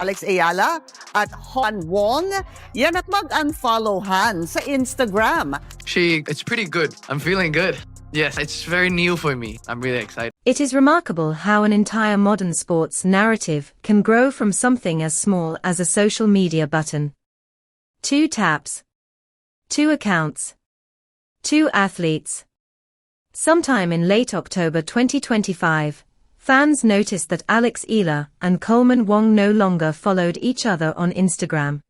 Alex Eala at Coleman Wong. Yan at mag-unfollowhan sa Instagram. It's pretty good. I'm feeling good. Yes, it's very new for me. I'm really excited. It is remarkable how an entire modern sports narrative can grow from something as small as a social media button. 2 taps. 2 accounts. 2 athletes. Sometime in late October 2025, fans noticed that Eala and Coleman Wong no longer followed each other on Instagram.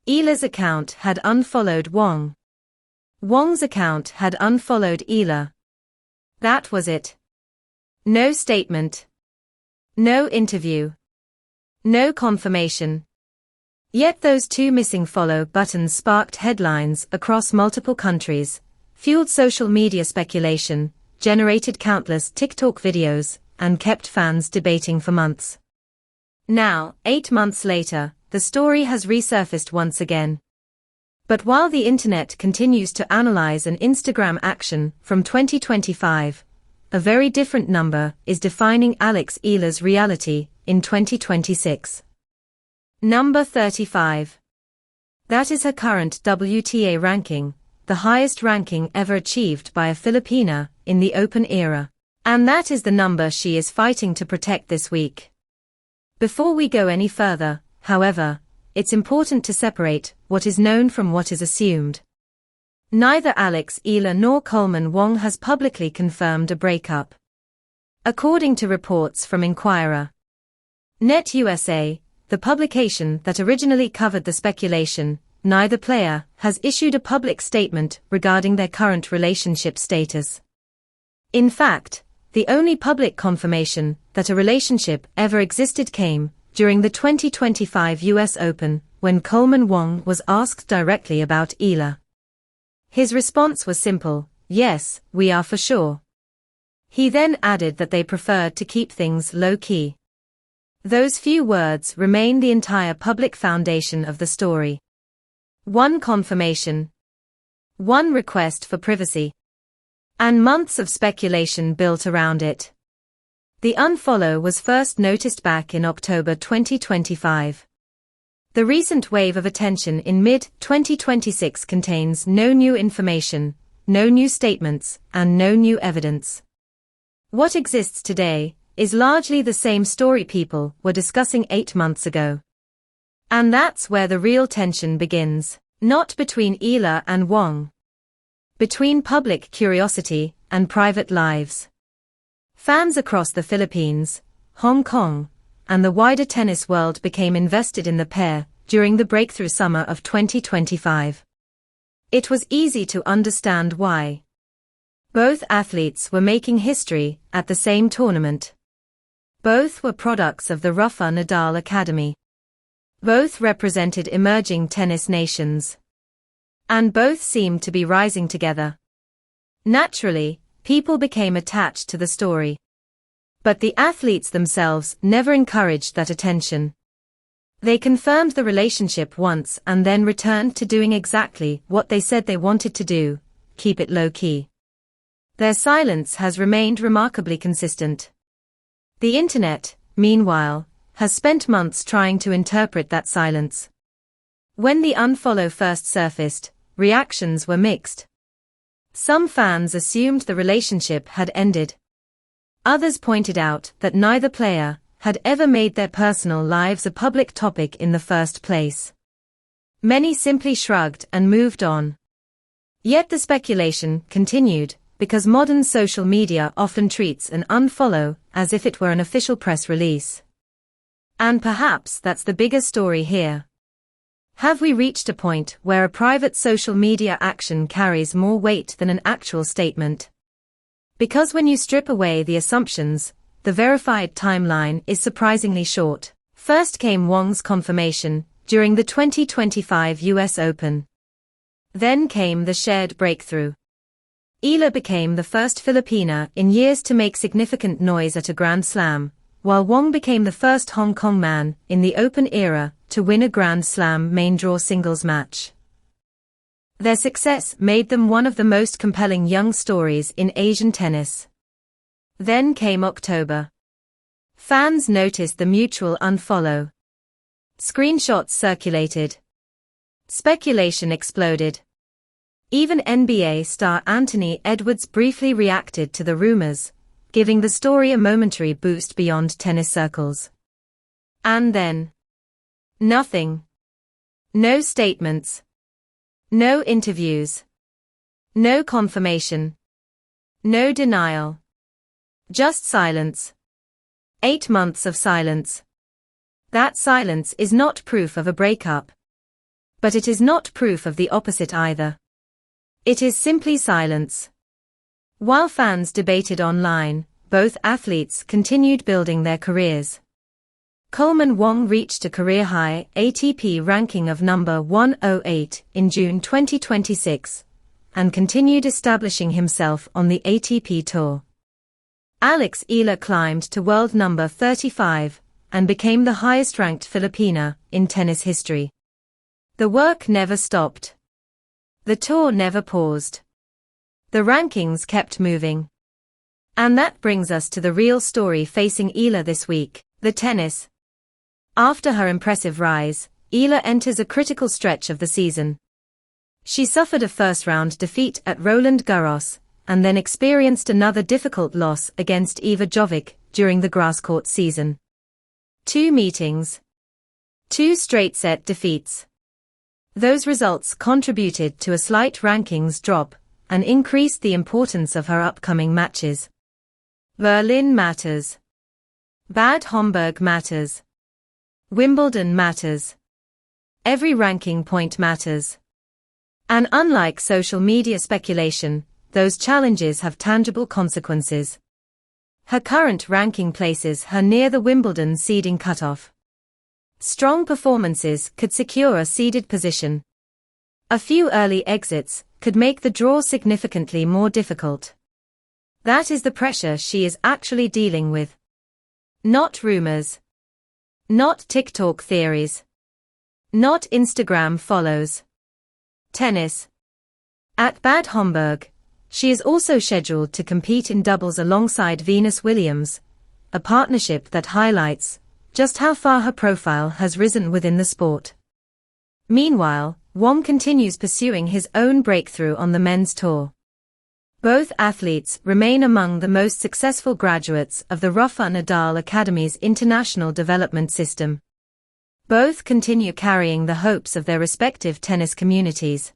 Eala's account had unfollowed Wong. Wong's account had unfollowed Eala. That was it. No statement. No interview. No confirmation. Yet those 2 missing follow buttons sparked headlines across multiple countries, fueled social media speculation, generated countless TikTok videos, and kept fans debating for months. Now, 8 months later, the story has resurfaced once again. But while the internet continues to analyze an Instagram action from 2025, a very different number is defining Eala's reality in 2026. Number 35. That is her current WTA ranking, the highest ranking ever achieved by a Filipina in the Open era. And that is the number she is fighting to protect this week. Before we go any further, however, it's important to separate what is known from what is assumed. Neither Eala nor Coleman Wong has publicly confirmed a breakup. According to reports from Inquirer. Net USA, the publication that originally covered the speculation, neither player has issued a public statement regarding their current relationship status. In fact, the only public confirmation that a relationship ever existed came during the 2025 US Open, when Coleman Wong was asked directly about Eala. His response was simple: "Yes, we are for sure." He then added that they preferred to keep things low-key. Those few words remain the entire public foundation of the story. 1 confirmation. 1 request for privacy. And months of speculation built around it. The unfollow was first noticed back in October 2025. The recent wave of attention in mid-2026 contains no new information, no new statements, and no new evidence. What exists today is largely the same story people were discussing 8 months ago. And that's where the real tension begins, not between Eala and Wong. Between public curiosity and private lives. Fans across the Philippines, Hong Kong, and the wider tennis world became invested in the pair during the breakthrough summer of 2025. It was easy to understand why. Both athletes were making history at the same tournament. Both were products of the Rafa Nadal Academy. Both represented emerging tennis nations. And both seemed to be rising together. Naturally, people became attached to the story. But the athletes themselves never encouraged that attention. They confirmed the relationship once and then returned to doing exactly what they said they wanted to do: keep it low-key. Their silence has remained remarkably consistent. The internet, meanwhile, has spent months trying to interpret that silence. When the unfollow first surfaced, reactions were mixed. Some fans assumed the relationship had ended. Others pointed out that neither player had ever made their personal lives a public topic in the first place. Many simply shrugged and moved on. Yet the speculation continued, because modern social media often treats an unfollow as if it were an official press release. And perhaps that's the bigger story here. Have we reached a point where a private social media action carries more weight than an actual statement? Because when you strip away the assumptions, the verified timeline is surprisingly short. First came Wong's confirmation during the 2025 US Open. Then came the shared breakthrough. Eala became the first Filipina in years to make significant noise at a Grand Slam, while Wong became the first Hong Kong man in the Open era to win a Grand Slam main draw singles match. Their success made them one of the most compelling young stories in Asian tennis. Then came October. Fans noticed the mutual unfollow. Screenshots circulated. Speculation exploded. Even NBA star Anthony Edwards briefly reacted to the rumors, giving the story a momentary boost beyond tennis circles. And then, nothing. No statements. No interviews. No confirmation. No denial. Just silence. 8 months of silence. That silence is not proof of a breakup. But it is not proof of the opposite either. It is simply silence. While fans debated online, both athletes continued building their careers. Coleman Wong reached a career-high ATP ranking of number 108 in June 2026, and continued establishing himself on the ATP Tour. Eala climbed to world number 35, and became the highest-ranked Filipina in tennis history. The work never stopped. The tour never paused. The rankings kept moving. And that brings us to the real story facing Eala this week, the tennis. After her impressive rise, Eala enters a critical stretch of the season. She suffered a first-round defeat at Roland Garros, and then experienced another difficult loss against Eva Jovic during the grasscourt season. 2 meetings. 2 straight-set defeats. Those results contributed to a slight rankings drop, and increased the importance of her upcoming matches. Berlin matters. Bad Homburg matters. Wimbledon matters. Every ranking point matters. And unlike social media speculation, those challenges have tangible consequences. Her current ranking places her near the Wimbledon seeding cutoff. Strong performances could secure a seeded position. A few early exits could make the draw significantly more difficult. That is the pressure she is actually dealing with. Not rumors. Not TikTok theories. Not Instagram follows. Tennis. At Bad Homburg, she is also scheduled to compete in doubles alongside Venus Williams, a partnership that highlights just how far her profile has risen within the sport. Meanwhile, Wong continues pursuing his own breakthrough on the men's tour. Both athletes remain among the most successful graduates of the Rafa Nadal Academy's international development system. Both continue carrying the hopes of their respective tennis communities.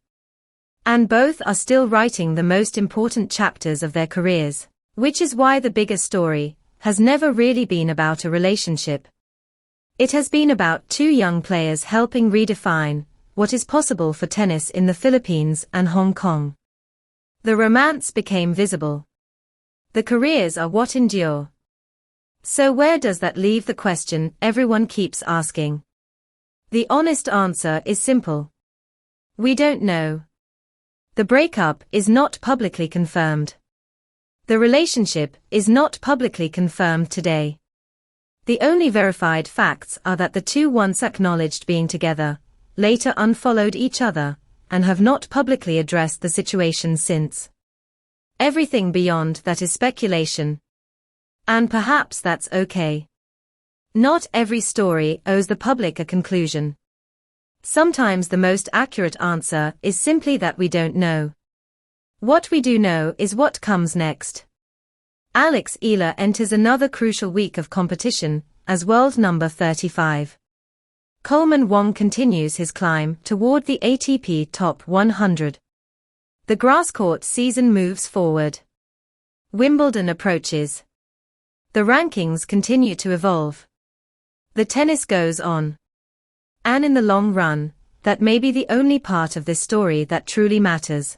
And both are still writing the most important chapters of their careers, which is why the bigger story has never really been about a relationship. It has been about 2 young players helping redefine what is possible for tennis in the Philippines and Hong Kong. The romance became visible. The careers are what endure. So where does that leave the question everyone keeps asking? The honest answer is simple. We don't know. The breakup is not publicly confirmed. The relationship is not publicly confirmed today. The only verified facts are that the 2 once acknowledged being together, later unfollowed each other, and have not publicly addressed the situation since. Everything beyond that is speculation. And perhaps that's okay. Not every story owes the public a conclusion. Sometimes the most accurate answer is simply that we don't know. What we do know is what comes next. Eala enters another crucial week of competition as world number 35. Coleman Wong continues his climb toward the ATP Top 100. The grasscourt season moves forward. Wimbledon approaches. The rankings continue to evolve. The tennis goes on. And in the long run, that may be the only part of this story that truly matters.